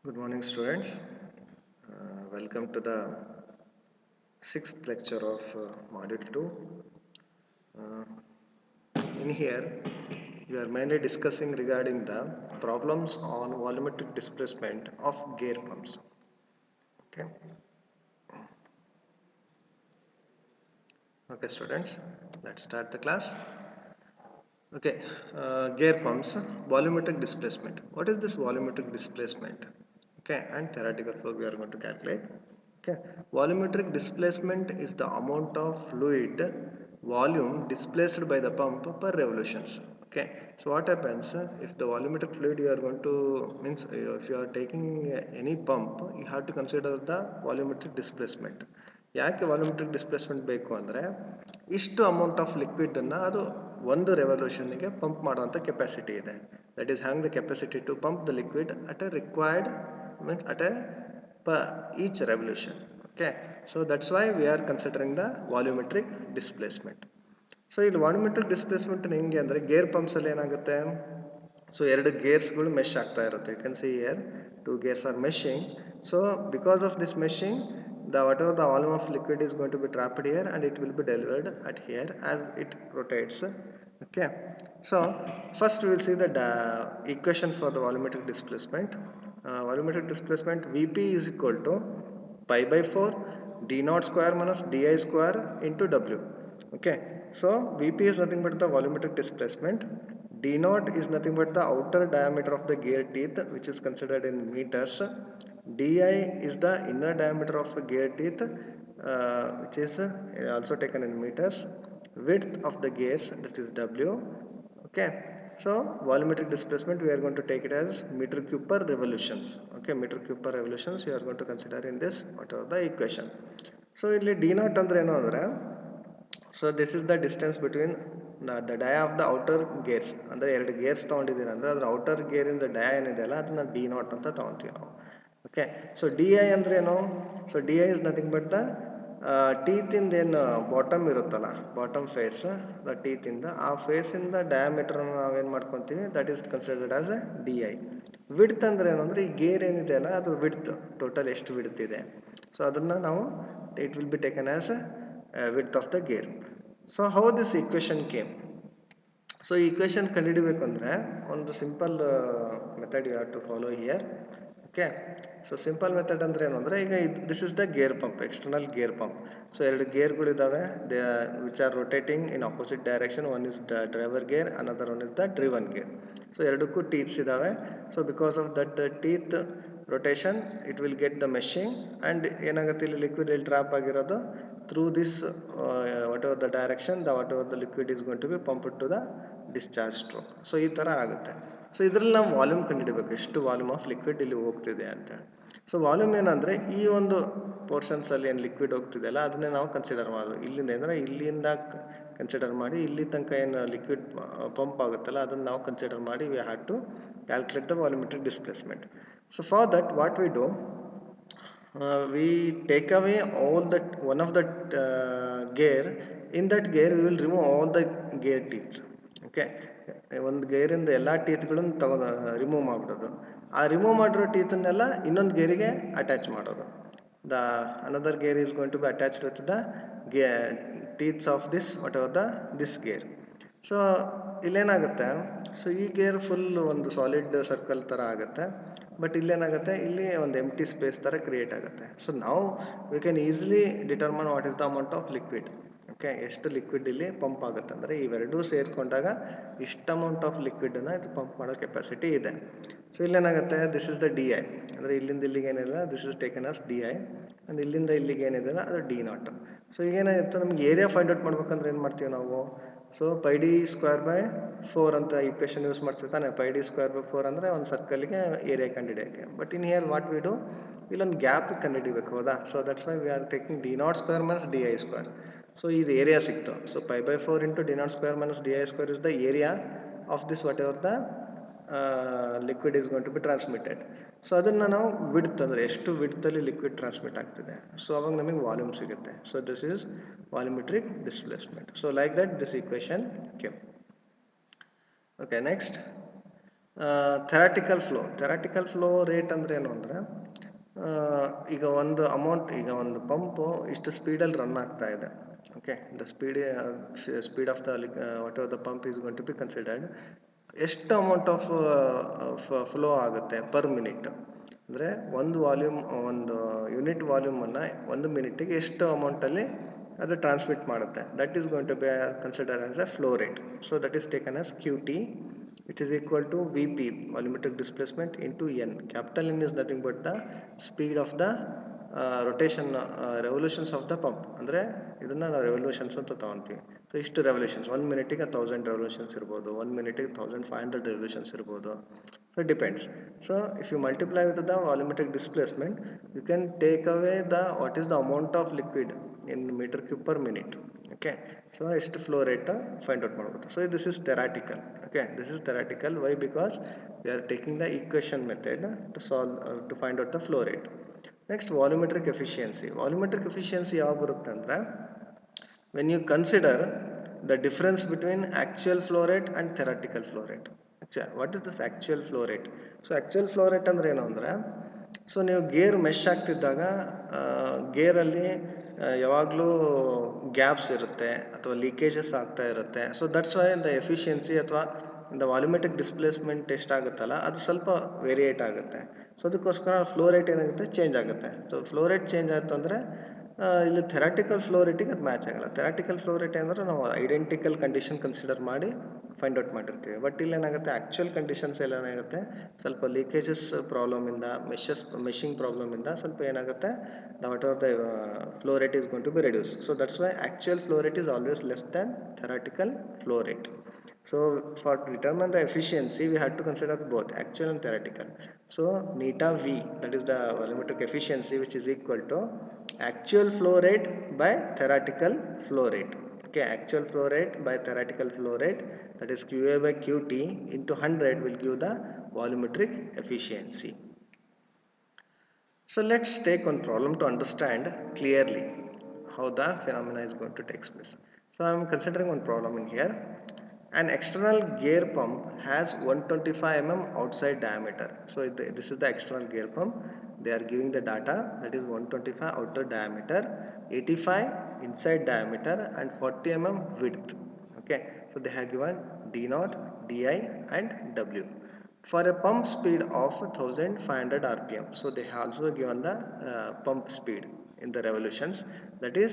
Good morning, students. Welcome to the sixth lecture of Module 2. Uh, in here, we are mainly discussing regarding the problems on volumetric displacement of gear pumps. Okay, okay, students, let's start the class. Okay, gear pumps, volumetric displacement. What is this volumetric displacement? Okay, and theoretical flow we are going to calculate. Okay, volumetric displacement is the amount of fluid volume displaced by the pump per revolutions. Okay, so what happens if the volumetric fluid you are going to means if you are taking any pump, you have to consider the volumetric displacement. ಯಾಕೆ volumetric displacement ಬೇಕು ಅಂದರೆ ಇಷ್ಟು amount of ಲಿಕ್ವಿಡನ್ನು ಅದು ಒಂದು ರೆವಲ್ಯೂಷನ್ಗೆ pump ಮಾಡುವಂಥ capacity ಇದೆ. That is hang the capacity to pump the liquid at a required means at a each revolution. Okay, so that's why we are considering the volumetric displacement. So ಇಲ್ಲಿ volumetric displacement ಹೆಂಗೆ ಅಂದರೆ gear ಪಂಪ್ಸಲ್ಲಿ ಏನಾಗುತ್ತೆ, so ಎರಡು ಗೇರ್ಸ್ಗಳು mesh ಆಗ್ತಾ ಇರುತ್ತೆ. You can see here two gears are meshing. So because of this meshing the whatever the volume of liquid is going to be trapped here and it will be delivered at here as it rotates. Okay, so first we will see the equation for the volumetric displacement. Volumetric displacement Vp is equal to pi by 4 d naught square minus di square into w. Okay, so Vp is nothing but the volumetric displacement. D naught is nothing but the outer diameter of the gear teeth, which is considered in meters. Di is the inner diameter of a gear teeth, which is also taken in meters. Width of the gears, that is W. Okay, so volumetric displacement we are going to take it as meter cube per revolutions. Okay, meter cube per revolutions you are going to consider in this whatever the equation. So ಇಲ್ಲಿ D naught ಅಂದ್ರೆ ಏನು ಅಂದ್ರೆ, so this is the distance between the dia of the outer gears. ಅಂದರೆ ಎರಡು gears ತೊಗೊಂಡಿದ್ದೀರ ಅಂದರೆ ಅದರ outer ಗೇರಿಂದ dia ಏನಿದೆಯಲ್ಲ ಅದನ್ನ ಡಿ ನಾಟ್ ಅಂತ ತೊಗೊತೀವಿ ನಾವು. ಓಕೆ, ಸೊ ಡಿ ಐ ಅಂದ್ರೆ ಏನು? So D I is nothing but the ಟೀತಿಂದ ಏನು ಬಾಟಮ್ ಇರುತ್ತಲ್ಲ, ಬಾಟಮ್ ಫೇಸ್ ದ ಟೀತಿಂದ ಆ ಫೇಸಿಂದ ಡಯಾಮೀಟ್ರನ್ನ ನಾವೇನು ಮಾಡ್ಕೊತೀವಿ, that is considered as a D I. Width ಅಂದರೆ ಏನಂದರೆ ಈ ಗೇರ್ ಏನಿದೆಯಲ್ಲ ಅದು ವಿಡ್ತ್, ಟೋಟಲ್ ಎಷ್ಟು ವಿಡ್ತ್ ಇದೆ, ಸೊ ಅದನ್ನು ನಾವು it will be taken as width of the gear. So how this equation came? So ಈ ಇಕ್ವೇಷನ್ ಕಂಡುಹಿಡಿಬೇಕಂದ್ರೆ ಒಂದು simple method you have to follow here. Okay, so simple method ಅಂದರೆ ಏನು ಅಂದರೆ, ಈಗ this is the gear pump, external gear pump. So ಎರಡು ಗೇರ್ಗಳಿದ್ದಾವೆ, they which are rotating in opposite direction. One is the driver gear, another one is the driven gear. So ಎರಡಕ್ಕೂ teeths ಇದ್ದಾವೆ. So because of that teeth rotation it will get the meshing and ಏನಾಗುತ್ತೆ ಇಲ್ಲಿ liquid ಇಲ್ಲಿ trap ಆಗಿರೋದು through this whatever the direction, the whatever the liquid is going to be pumped to the discharge stroke. So ಈ ಥರ ಆಗುತ್ತೆ. So ಇದರಲ್ಲಿ ನಾವು volume ಕಂಡುಹಿಡಬೇಕು, ಎಷ್ಟು ವಾಲ್ಯೂಮ್ ಆಫ್ ಲಿಕ್ವಿಡ್ ಇಲ್ಲಿ ಹೋಗ್ತಿದೆ ಅಂತೇಳಿ. ಸೊ ವಾಲ್ಯೂಮ್ ಏನಂದರೆ ಈ ಒಂದು ಪೋರ್ಷನ್ಸಲ್ಲಿ ಏನು ಲಿಕ್ವಿಡ್ ಹೋಗ್ತಿದೆಯಲ್ಲ ಅದನ್ನೇ ನಾವು ಕನ್ಸಿಡರ್ ಮಾಡೋದು. ಇಲ್ಲಿಂದ ಅಂದರೆ ಇಲ್ಲಿಂದ ಕನ್ಸಿಡರ್ ಮಾಡಿ ಇಲ್ಲಿ ತನಕ ಏನು ಲಿಕ್ವಿಡ್ ಪಂಪ್ ಆಗುತ್ತಲ್ಲ ಅದನ್ನು ನಾವು ಕನ್ಸಿಡರ್ ಮಾಡಿ we have to calculate the volumetric displacement. So for that what we do, we take away all that one of the gear. In that gear we will remove all the gear teeth. Okay, ಒಂದು ಗೇರಿಂದ ಎಲ್ಲ ಟೀತ್ಗಳನ್ನು remove ಮಾಡಿಬಿಡೋದು. ಆ remove ಮಾಡಿರೋ ಟೀತನ್ನೆಲ್ಲ ಇನ್ನೊಂದು ಗೇರಿಗೆ attach ಮಾಡೋದು. The another gear is going to be attached with the teeths of this whatever this gear. So ಇಲ್ಲೇನಾಗುತ್ತೆ, so ಈ ಗೇರ್ ಫುಲ್ ಒಂದು ಸಾಲಿಡ್ ಸರ್ಕಲ್ ಥರ ಆಗುತ್ತೆ. ಬಟ್ ಇಲ್ಲೇನಾಗುತ್ತೆ, ಇಲ್ಲಿ ಒಂದು ಎಂಟಿ ಸ್ಪೇಸ್ ಥರ ಕ್ರಿಯೇಟ್ ಆಗುತ್ತೆ. ಸೊ ನಾವು we can easily determine what is the amount of liquid. Okay, ಎಷ್ಟು ಲಿಕ್ವಿಡ್ ಇಲ್ಲಿ ಪಂಪ್ ಆಗುತ್ತೆ ಅಂದರೆ ಇವೆರಡೂ ಸೇರಿಕೊಂಡಾಗ ಇಷ್ಟು ಅಮೌಂಟ್ ಆಫ್ ಲಿಕ್ವಿಡನ್ನು ಇದು ಪಂಪ್ ಮಾಡೋ ಕೆಪಾಸಿಟಿ ಇದೆ. ಸೊ ಇಲ್ಲೇನಾಗುತ್ತೆ, this is the D I, ಅಂದರೆ ಇಲ್ಲಿಂದ ಇಲ್ಲಿಗೆ ಏನಿಲ್ಲ this is taken as D I, and ಇಲ್ಲಿಂದ ಇಲ್ಲಿಗೆ ಏನಿದೆಯಲ್ಲ ಅದು ಡಿ ನಾಟ್. ಸೊ ಈಗೇನಾಗುತ್ತೆ, ನಮ್ಗೆ ಏರಿಯಾ ಫೈಂಡ್ ಔಟ್ ಮಾಡ್ಬೇಕಂದ್ರೆ ಏನು ಮಾಡ್ತೀವಿ ನಾವು, so pi D square by 4 ಅಂತ ಇಕ್ವೇಷನ್ ಯೂಸ್ ಮಾಡ್ತೀವಿ ತಾನೆ. ಪೈ ಡಿ ಸ್ಕ್ವೇರ್ ಬೈ 4 ಅಂದರೆ ಒಂದು ಸರ್ಕಲ್ಗೆ ಏರಿಯಾ ಕಂಡುಹಿಡಿಯೋಕ್ಕೆ. But in here what we do, ಇಲ್ಲೊಂದು ಗ್ಯಾಪ್ ಕಂಡುಹಿಡಿಬೇಕು, ಹೌದಾ. So that's why we are taking D not square minus D I square. So ಇದು ಏರಿಯಾ ಸಿಕ್ತು. So pi by 4 into D not square minus D I square is the area of this whatever the liquid is going to be transmitted. So ಅದನ್ನು ನಾವು width ಅಂದರೆ ಎಷ್ಟು ವಿಡ್ತಲ್ಲಿ liquid transmit ಆಗ್ತಿದೆ, so ಅವಾಗ ನಮಗೆ volume ಸಿಗುತ್ತೆ. So this is volumetric displacement. So like that this equation came. Okay, next. Theoretical flow rate ಅಂದರೆ ಏನು ಅಂದರೆ ಈಗ ಒಂದು ಅಮೌಂಟ್, ಈಗ ಒಂದು ಪಂಪು ಇಷ್ಟು ಸ್ಪೀಡಲ್ಲಿ ರನ್ ಆಗ್ತಾ ಇದೆ. Okay, the speed of the whatever the pump is going to be considered. ಎಷ್ಟು ಅಮೌಂಟ್ ಆಫ್ ಫ್ಲೋ ಆಗುತ್ತೆ ಪರ್ ಮಿನಿಟ್ ಅಂದರೆ ಒಂದು ಯೂನಿಟ್ ವಾಲ್ಯೂಮನ್ನು ಒಂದು ಮಿನಿಟಿಗೆ ಎಷ್ಟು ಅಮೌಂಟಲ್ಲಿ ಅದು ಟ್ರಾನ್ಸ್ಮಿಟ್ ಮಾಡುತ್ತೆ. That is going to be considered as a flow rate. So that is taken as QT, which is equal to VP, volumetric displacement, into N. Capital N is nothing but the speed of the rotation, revolutions of the pump. ಅಂದರೆ ಇದನ್ನು ನಾವು revolutions ಅಂತ ತಗೊತೀವಿ. So ಇಷ್ಟು revolutions, 1 ಮಿನಿಟಿಗೆ 1000 revolutions ಇರ್ಬೋದು, 1 ಮಿನಿಟಿಗೆ 1500 revolutions ಇರ್ಬೋದು. So it depends. So if you multiply with the volumetric displacement, you can take away what is the amount of liquid in meter cube per minute. Okay, so ಎಷ್ಟು flow rate find out ಮಾಡ್ಬೋದು. So this is theoretical. Okay, this is theoretical. Why? Because we are taking the equation method to solve to find out the flow rate. Next, volumetric efficiency. Volumetric efficiency ಯಾವಾಗ ಬರುತ್ತೆ ಅಂದರೆ, when you consider the difference between actual flow rate and theoretical flow rate. What is this actual flow rate? So actual flow rate ಅಂದರೆ ಏನು ಅಂದರೆ, so ನೀವು gear mesh ಆಗ್ತಿದ್ದಾಗ ಗೇರಲ್ಲಿ ಯಾವಾಗಲೂ gaps ಇರುತ್ತೆ ಅಥವಾ ಲೀಕೇಜಸ್ ಆಗ್ತಾ ಇರುತ್ತೆ. So that's why the efficiency ಅಥವಾ ದ ವಾಲ್ಯೂಮೆಟ್ರಿಕ್ ಡಿಸ್ಪ್ಲೇಸ್ಮೆಂಟ್ ಎಷ್ಟಾಗುತ್ತಲ್ಲ ಅದು ಸ್ವಲ್ಪ ವೇರಿಯೇಟ್ ಆಗುತ್ತೆ. ಸೊ ಅದಕ್ಕೋಸ್ಕರ ಫ್ಲೋ ರೇಟ್ ಏನಾಗುತ್ತೆ, ಚೇಂಜ್ ಆಗುತ್ತೆ. ಸೊ ಫ್ಲೋ ರೇಟ್ ಚೇಂಜ್ ಆಯಿತು ಅಂದರೆ ಇಲ್ಲಿ ಥೆರಾಟಿಕಲ್ ಫ್ಲೋ ರೇಟಿಗೆ ಅದು ಮ್ಯಾಚ್ ಆಗಲ್ಲ. ಥೆರಾಟಿಕಲ್ ಫ್ಲೋ ರೇಟ್ ಅಂದರೆ ನಾವು ಐಡೆಂಟಿಕಲ್ ಕಂಡೀಷನ್ ಕನ್ಸಿಡರ್ ಮಾಡಿ ಫೈಂಡ್ ಔಟ್ ಮಾಡಿರ್ತೀವಿ. ಬಟ್ ಇಲ್ಲಿ ಏನಾಗುತ್ತೆ, ಆ್ಯಕ್ಚುಯಲ್ ಕಂಡೀಷನ್ಸ್ ಎಲ್ಲ ಏನಾಗುತ್ತೆ, ಸ್ವಲ್ಪ ಲೀಕೇಜಸ್ ಪ್ರಾಬ್ಲಮಿಂದ, ಮೆಶಿಂಗ್ ಪ್ರಾಬ್ಲಮಿಂದ ಸ್ವಲ್ಪ ಏನಾಗುತ್ತೆ, whatever the flow rate is going to be reduce. So that's why actual flow rate is always less than theoretical flow rate. So for to determine the efficiency, we had to consider both actual and theoretical. So neta V, that is the volumetric efficiency, which is equal to actual flow rate by theoretical flow rate. Okay, actual flow rate by theoretical flow rate, that is QA by QT into 100 will give the volumetric efficiency. So let's take one problem to understand clearly how the phenomena is going to take place. So I am considering one problem in here. An external gear pump has 125 mm outside diameter. So this is the external gear pump. They are giving the data, that is 125 outer diameter, 85 inside diameter and 40 mm width. Okay, so they have given D0, Di and W. For a pump speed of 1500 rpm, so they have also given the pump speed in the revolutions, that is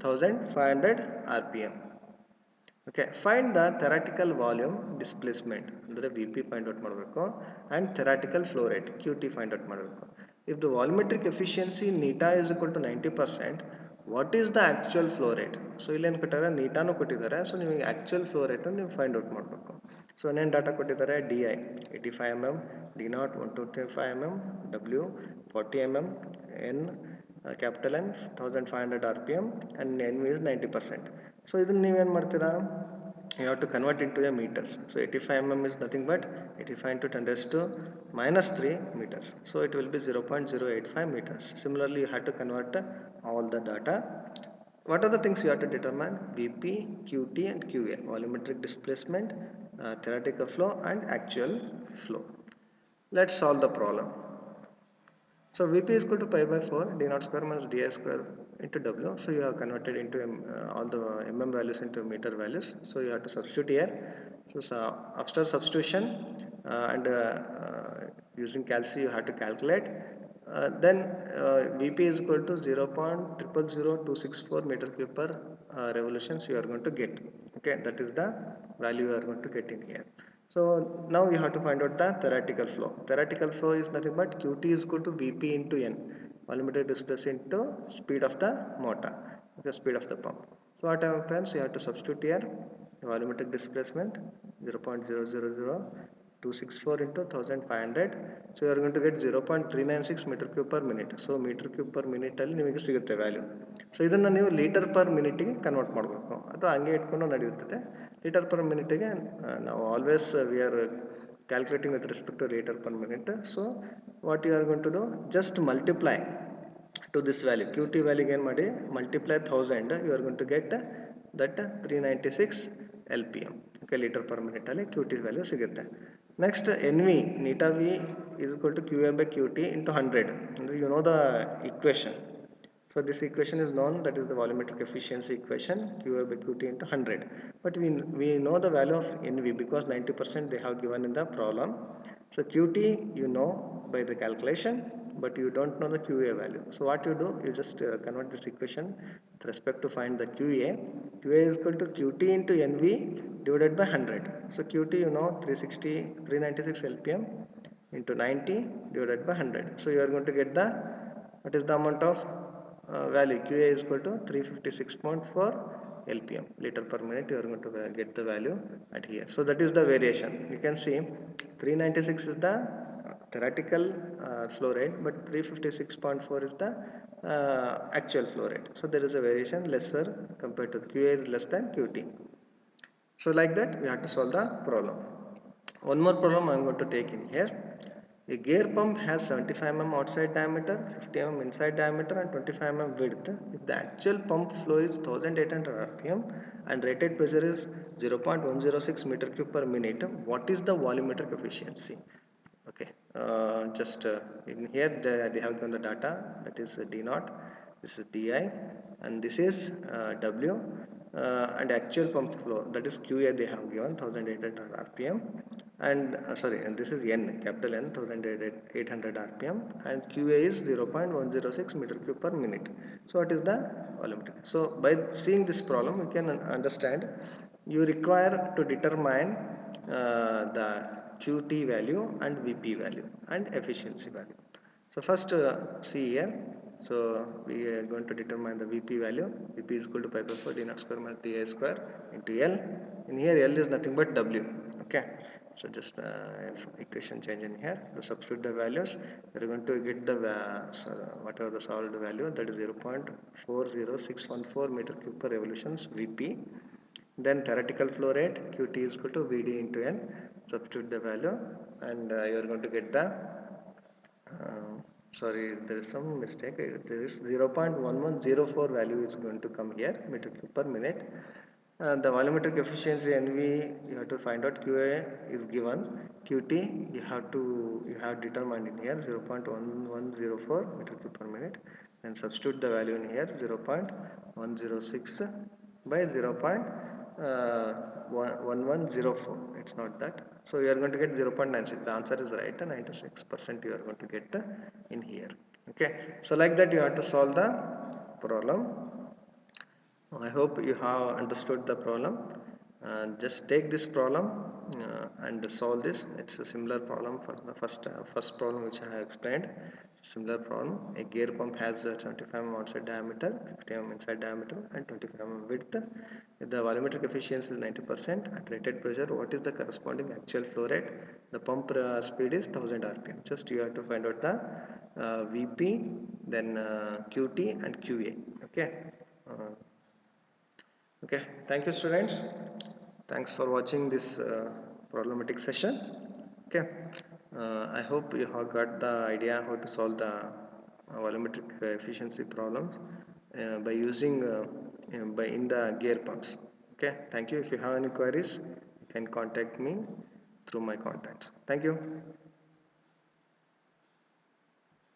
1500 rpm. Okay, find the theoretical volume displacement ಅಂದರೆ VP find out ಮಾಡಬೇಕು and theoretical flow rate QT find out ಮಾಡಬೇಕು. If the volumetric efficiency neta is equal to 90%, what is the actual flow rate? So ಇಲ್ಲೇನು ಕೊಟ್ಟಿದ್ದಾರೆ, ನೀಟಾನು ಕೊಟ್ಟಿದ್ದಾರೆ. So ನಿಮಗೆ actual flow rate ನೀವು find out ಮಾಡಬೇಕು. So ಏನೇನು data ಕೊಟ್ಟಿದ್ದಾರೆ, DI 85 mm, D0 125 mm, W 40 mm, N capital N 1500 rpm and N is 90%. So ಇದನ್ನು ನೀವೇನು ಮಾಡ್ತೀರಾ, you have to convert into a meters. So 85 mm is nothing but 85 into 10 raised to minus 3 meters. So it will be 0.085 meters. Similarly, you have to convert all the data. What are the things you have to determine? VP, QT and QA, volumetric displacement, theoretical flow and actual flow. Let's solve the problem. So VP is equal to pi by 4 D0 square minus Di square into W. So you have converted into all the mm values into meter values. So you have to substitute here. So after substitution and using calci, you have to calculate. Then VP is equal to 0.000264 meter cube per revolutions you are going to get. Okay, that is the value you are going to get in here. So now you have to find out the theoretical flow. Theoretical flow is nothing but QT is equal to VP into N, volumetric displacement into speed of the motor, the speed of the pump. So what happens, you have to substitute here volumetric displacement 0.000264 into 1500. So you are going to get 0.396 meter cube per minute. So meter cube per minute ಅಲ್ಲಿ ನಿಮಗೆ ಸಿಗುತ್ತೆ value. So ಇದನ್ನು ನೀವು litre per ಮಿನಿಟಿಗೆ convert ಮಾಡಬೇಕು, ಅಥವಾ ಹಂಗೆ ಇಟ್ಕೊಂಡು ನಡೆಯುತ್ತದೆ. ಲೀಟರ್ ಪರ್ ಮಿನಿಟಿಗೆ ನಾವು always we are calculating with respect to liter per minute. So what you are going to do, just multiply to this value, QT value again ಮಾಡಿ multiply 1000, you are going to get that 396 LPM. Okay, liter per minute ಅಲ್ಲಿ QT value ಸಿಗುತ್ತೆ. Next, NV, neta V is equal to QA by QT into 100. And you know the equation. So this equation is known, that is the volumetric efficiency equation, QA by QT into 100. But we know the value of NV because 90% they have given in the problem. So QT you know by the calculation, but you don't know the QA value. So what you do, you just convert this equation with respect to find the QA. QA is equal to QT into NV divided by 100. So QT you know 396 LPM into 90 divided by 100. So you are going to get the, what is the amount of value? QA is equal to 356.4 LPM, liter per minute. You are going to get the value at here. So that is the variation. You can see 396 is the theoretical flow rate, but 356.4 is the actual flow rate. So there is a variation lesser compared to the QA is less than QT. So like that we have to solve the problem. One more problem I am going to take in here. A gear pump has 75 mm outside diameter, 50 mm inside diameter and 25 mm width. If the actual pump flow is 1800 rpm and rated pressure is 0.106 meter cube per minute, what is the volumetric efficiency? Okay, just in here they have given the data, that is D naught, this is Di, and this is W, and actual pump flow, that is QA they have given 1800 rpm, and sorry, and this is N, capital N, 1800 rpm, and QA is 0.106 meter cube per minute. So what is the volumetric? So by seeing this problem you can understand you require to determine the QT value and VP value and efficiency value. So first see here. So we are going to determine the VP value. VP is equal to pi by 4 D naught square minus DI square into L. In here L is nothing but W. Okay. So just equation change in here. To substitute the values, we are going to get the so whatever the solved value, that is 0.40614 meter cube per revolutions VP. Then theoretical flow rate Qt is equal to Vd into N. Substitute the value and you are going to get the sorry, there is some mistake. There is 0.1104 value is going to come here, meter cube per minute. The volumetric efficiency NV you have to find out. QA is given, QT you have determined in here 0.1104 meter cube per minute, and substitute the value in here 0.106 by 0.1104. It's not that. So you are going to get 0.96. The answer is right. 96% you are going to get in here. Okay. So like that you have to solve the problem. I hope you have understood the problem. Just take this problem and solve this. It's a similar problem for the first problem which I have explained. Similar problem. A gear pump has a 75 mm outside diameter, 50 mm inside diameter, and 25 mm width. If the volumetric efficiency is 90% at rated pressure, what is the corresponding actual flow rate? The pump speed is 1000 rpm. Just you have to find out the VP, then QT and QA. Okay. Uh, Okay, thank you students. Thanks for watching this problematic session. Okay, I hope you have got the idea how to solve the volumetric efficiency problems by using by in the gear pumps. Okay, thank you. If you have any queries, you can contact me through my contacts. Thank you.